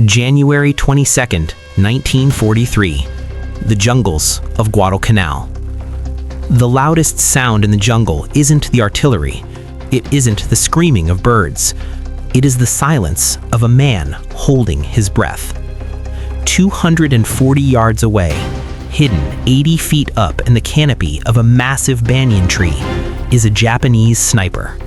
January 22nd, 1943. The jungles of Guadalcanal. The loudest sound in the jungle isn't the artillery. It isn't the screaming of birds. It is the silence of a man holding his breath. 240 yards away, hidden 80 feet up in the canopy of a massive banyan tree, is a Japanese sniper.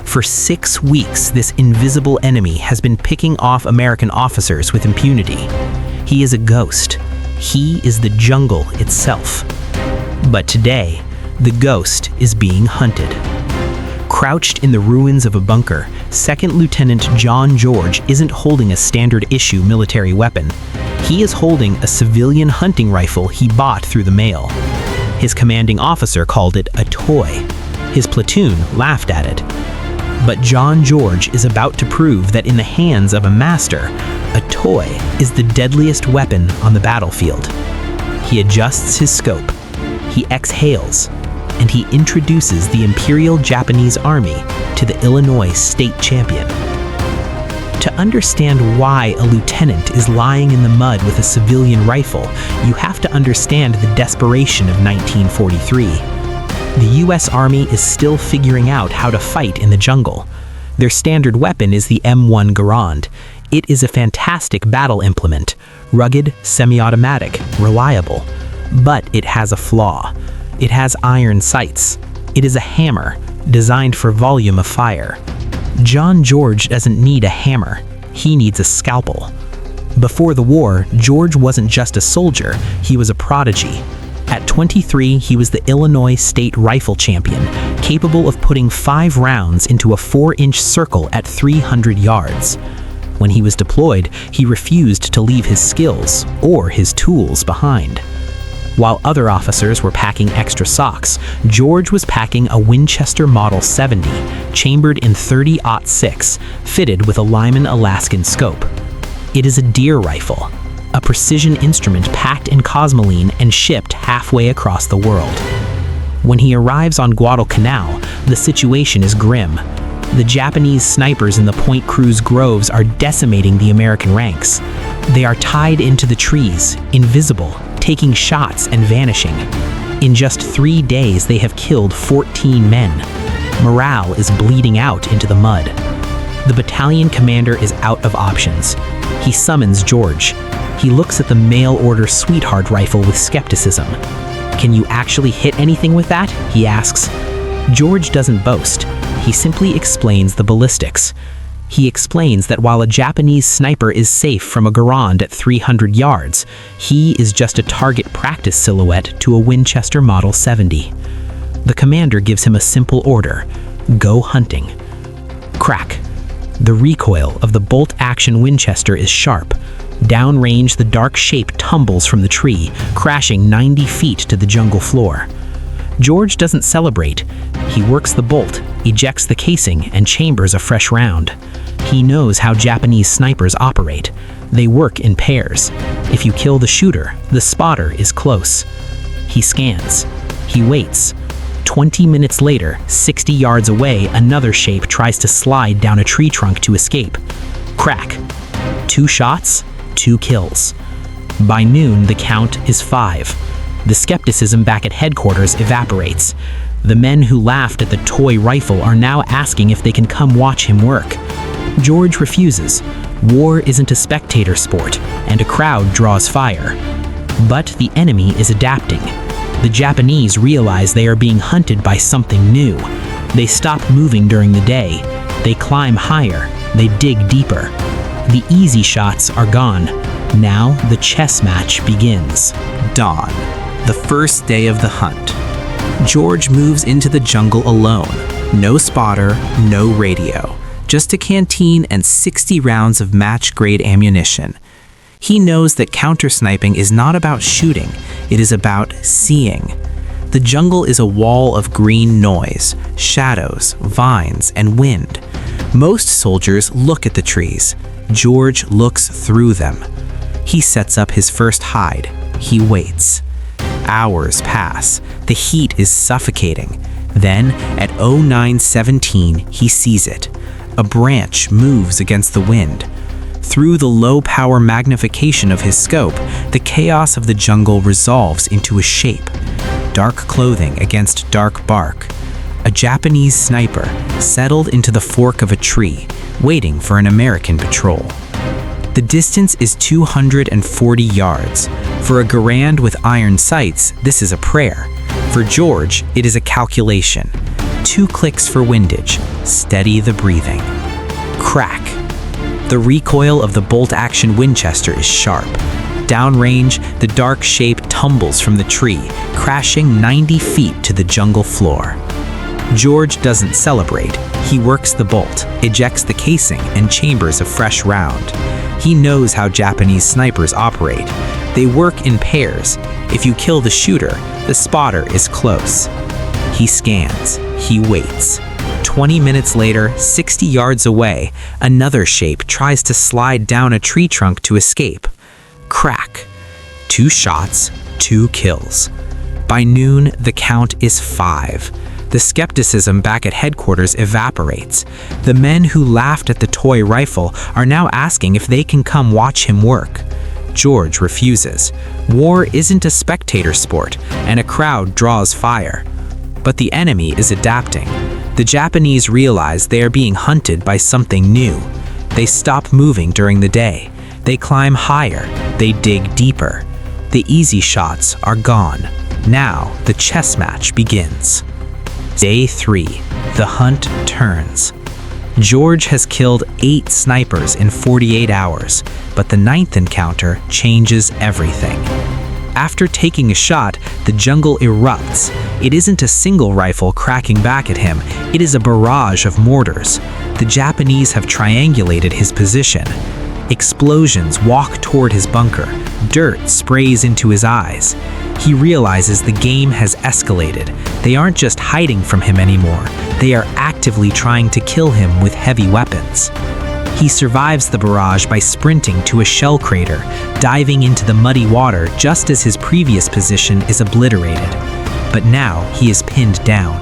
For 6 weeks, this invisible enemy has been picking off American officers with impunity. He is a ghost. He is the jungle itself. But today, the ghost is being hunted. Crouched in the ruins of a bunker, Second Lieutenant John George isn't holding a standard-issue military weapon. He is holding a civilian hunting rifle he bought through the mail. His commanding officer called it a toy. His platoon laughed at it. But John George is about to prove that in the hands of a master, a toy is the deadliest weapon on the battlefield. He adjusts his scope, he exhales, and he introduces the Imperial Japanese Army to the Illinois state champion. To understand why a lieutenant is lying in the mud with a civilian rifle, you have to understand the desperation of 1943. The U.S. Army is still figuring out how to fight in the jungle. Their standard weapon is the M1 Garand. It is a fantastic battle implement, rugged, semi-automatic, reliable. But it has a flaw. It has iron sights. It is a hammer, designed for volume of fire. John George doesn't need a hammer. He needs a scalpel. Before the war, George wasn't just a soldier, he was a prodigy. At 23, he was the Illinois state rifle champion, capable of putting 5 rounds into a 4-inch circle at 300 yards. When he was deployed, he refused to leave his skills or his tools behind. While other officers were packing extra socks, George was packing a Winchester Model 70, chambered in .30-06, fitted with a Lyman Alaskan scope. It is a deer rifle, a precision instrument packed in cosmoline and shipped halfway across the world. When he arrives on Guadalcanal, the situation is grim. The Japanese snipers in the Point Cruz groves are decimating the American ranks. They are tied into the trees, invisible, taking shots and vanishing. In just 3 days, they have killed 14 men. Morale is bleeding out into the mud. The battalion commander is out of options. He summons George. He looks at the mail-order Sweetheart rifle with skepticism. "Can you actually hit anything with that?" he asks. George doesn't boast. He simply explains the ballistics. He explains that while a Japanese sniper is safe from a Garand at 300 yards, he is just a target practice silhouette to a Winchester Model 70. The commander gives him a simple order: go hunting. Crack. The recoil of the bolt-action Winchester is sharp. Downrange, the dark shape tumbles from the tree, crashing 90 feet to the jungle floor. George doesn't celebrate. He works the bolt, ejects the casing, and chambers a fresh round. He knows how Japanese snipers operate. They work in pairs. If you kill the shooter, the spotter is close. He scans. He waits. 20 minutes later, 60 yards away, another shape tries to slide down a tree trunk to escape. Crack. 2 shots, 2 kills. By noon, the count is 5. The skepticism back at headquarters evaporates. The men who laughed at the toy rifle are now asking if they can come watch him work. George refuses. War isn't a spectator sport, and a crowd draws fire. But the enemy is adapting. The Japanese realize they are being hunted by something new. They stop moving during the day. They climb higher. They dig deeper. The easy shots are gone. Now the chess match begins. Dawn, the first day of the hunt. George moves into the jungle alone. No spotter, no radio. Just a canteen and 60 rounds of match-grade ammunition. He knows that counter-sniping is not about shooting, it is about seeing. The jungle is a wall of green noise, shadows, vines, and wind. Most soldiers look at the trees. George looks through them. He sets up his first hide. He waits. Hours pass. The heat is suffocating. Then, at 09:17, he sees it. A branch moves against the wind. Through the low-power magnification of his scope, the chaos of the jungle resolves into a shape. Dark clothing against dark bark. A Japanese sniper settled into the fork of a tree, waiting for an American patrol. The distance is 240 yards. For a Garand with iron sights, this is a prayer. For George, it is a calculation. 2 clicks for windage. Steady the breathing. Crack. The recoil of the bolt-action Winchester is sharp. Downrange, the dark shape tumbles from the tree, crashing 90 feet to the jungle floor. George doesn't celebrate. He works the bolt, ejects the casing, and chambers a fresh round. He knows how Japanese snipers operate. They work in pairs. If you kill the shooter, the spotter is close. He scans. He waits. 20 minutes later, 60 yards away, another shape tries to slide down a tree trunk to escape. Crack. 2 shots, 2 kills. By noon, the count is 5. The skepticism back at headquarters evaporates. The men who laughed at the toy rifle are now asking if they can come watch him work. George refuses. War isn't a spectator sport, and a crowd draws fire. But the enemy is adapting. The Japanese realize they are being hunted by something new. They stop moving during the day. They climb higher. They dig deeper. The easy shots are gone. Now the chess match begins. Day 3. The hunt turns. George has killed 8 snipers in 48 hours, but the 9th encounter changes everything. After taking a shot, the jungle erupts. It isn't a single rifle cracking back at him, it is a barrage of mortars. The Japanese have triangulated his position. Explosions walk toward his bunker. Dirt sprays into his eyes. He realizes the game has escalated. They aren't just hiding from him anymore. They are actively trying to kill him with heavy weapons. He survives the barrage by sprinting to a shell crater, diving into the muddy water just as his previous position is obliterated. But now he is pinned down.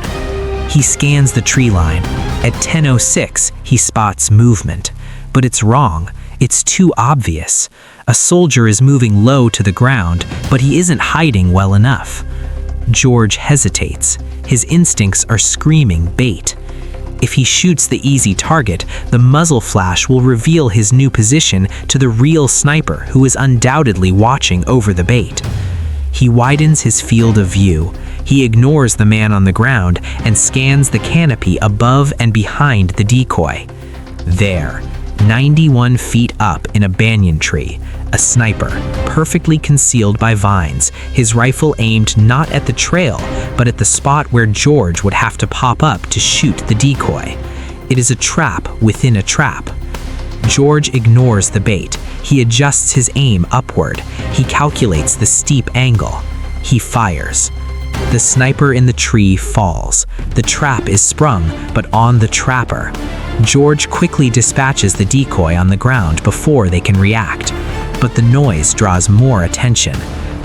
He scans the tree line. At 10:06, he spots movement. But it's wrong. It's too obvious. A soldier is moving low to the ground, but he isn't hiding well enough. George hesitates. His instincts are screaming bait. If he shoots the easy target, the muzzle flash will reveal his new position to the real sniper who is undoubtedly watching over the bait. He widens his field of view. He ignores the man on the ground and scans the canopy above and behind the decoy. There, 91 feet up in a banyan tree, a sniper, perfectly concealed by vines, his rifle aimed not at the trail, but at the spot where George would have to pop up to shoot the decoy. It is a trap within a trap. George ignores the bait. He adjusts his aim upward. He calculates the steep angle. He fires. The sniper in the tree falls. The trap is sprung, but on the trapper. George quickly dispatches the decoy on the ground before they can react. But the noise draws more attention.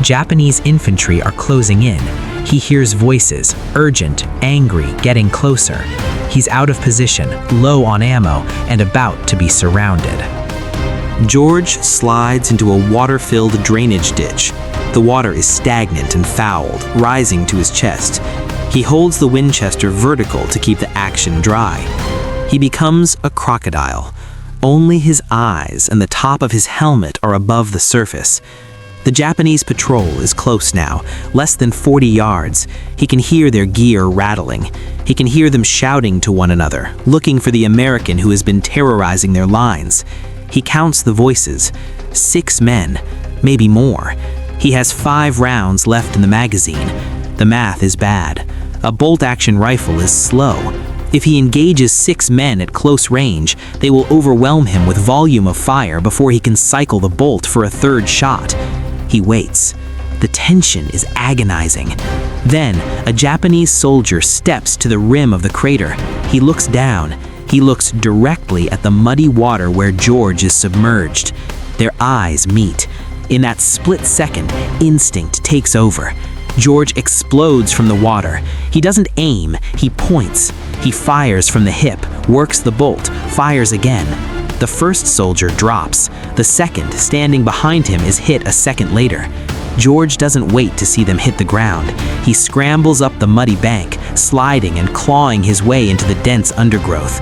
Japanese infantry are closing in. He hears voices, urgent, angry, getting closer. He's out of position, low on ammo, and about to be surrounded. George slides into a water-filled drainage ditch. The water is stagnant and fouled, rising to his chest. He holds the Winchester vertical to keep the action dry. He becomes a crocodile. Only his eyes and the top of his helmet are above the surface. The Japanese patrol is close now, less than 40 yards. He can hear their gear rattling. He can hear them shouting to one another, looking for the American who has been terrorizing their lines. He counts the voices. 6 men, maybe more. He has 5 rounds left in the magazine. The math is bad. A bolt-action rifle is slow. If he engages 6 men at close range, they will overwhelm him with volume of fire before he can cycle the bolt for a 3rd shot. He waits. The tension is agonizing. Then, a Japanese soldier steps to the rim of the crater. He looks down. He looks directly at the muddy water where George is submerged. Their eyes meet. In that split second, instinct takes over. George explodes from the water. He doesn't aim, he points. He fires from the hip, works the bolt, fires again. The first soldier drops. The second, standing behind him, is hit a second later. George doesn't wait to see them hit the ground. He scrambles up the muddy bank, sliding and clawing his way into the dense undergrowth.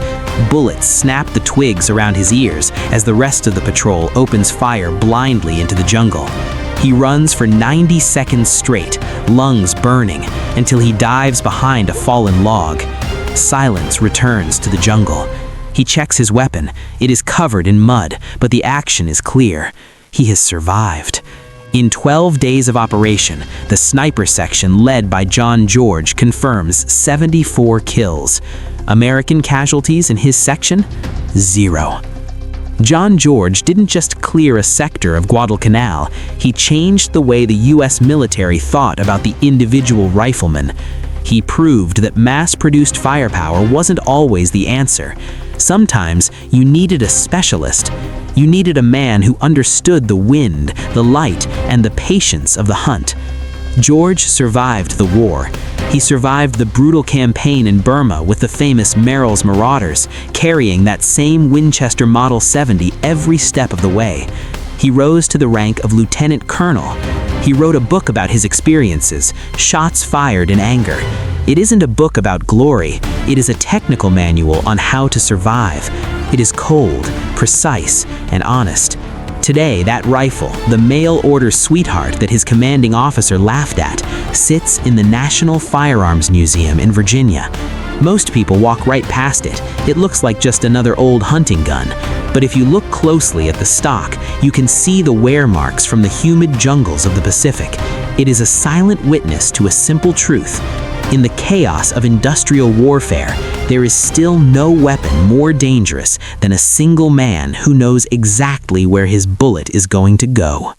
Bullets snap the twigs around his ears as the rest of the patrol opens fire blindly into the jungle. He runs for 90 seconds straight, lungs burning, until he dives behind a fallen log. Silence returns to the jungle. He checks his weapon. It is covered in mud, but the action is clear. He has survived. In 12 days of operation, the sniper section led by John George confirms 74 kills. American casualties in his section? 0. John George didn't just clear a sector of Guadalcanal, he changed the way the US military thought about the individual rifleman. He proved that mass-produced firepower wasn't always the answer. Sometimes you needed a specialist. You needed a man who understood the wind, the light, and the patience of the hunt. George survived the war. He survived the brutal campaign in Burma with the famous Merrill's Marauders, carrying that same Winchester Model 70 every step of the way. He rose to the rank of lieutenant colonel. He wrote a book about his experiences, Shots Fired in Anger. It isn't a book about glory, it is a technical manual on how to survive. It is cold, precise, and honest. Today, that rifle, the mail-order sweetheart that his commanding officer laughed at, sits in the National Firearms Museum in Virginia. Most people walk right past it. It looks like just another old hunting gun. But if you look closely at the stock, you can see the wear marks from the humid jungles of the Pacific. It is a silent witness to a simple truth. In the chaos of industrial warfare, there is still no weapon more dangerous than a single man who knows exactly where his bullet is going to go.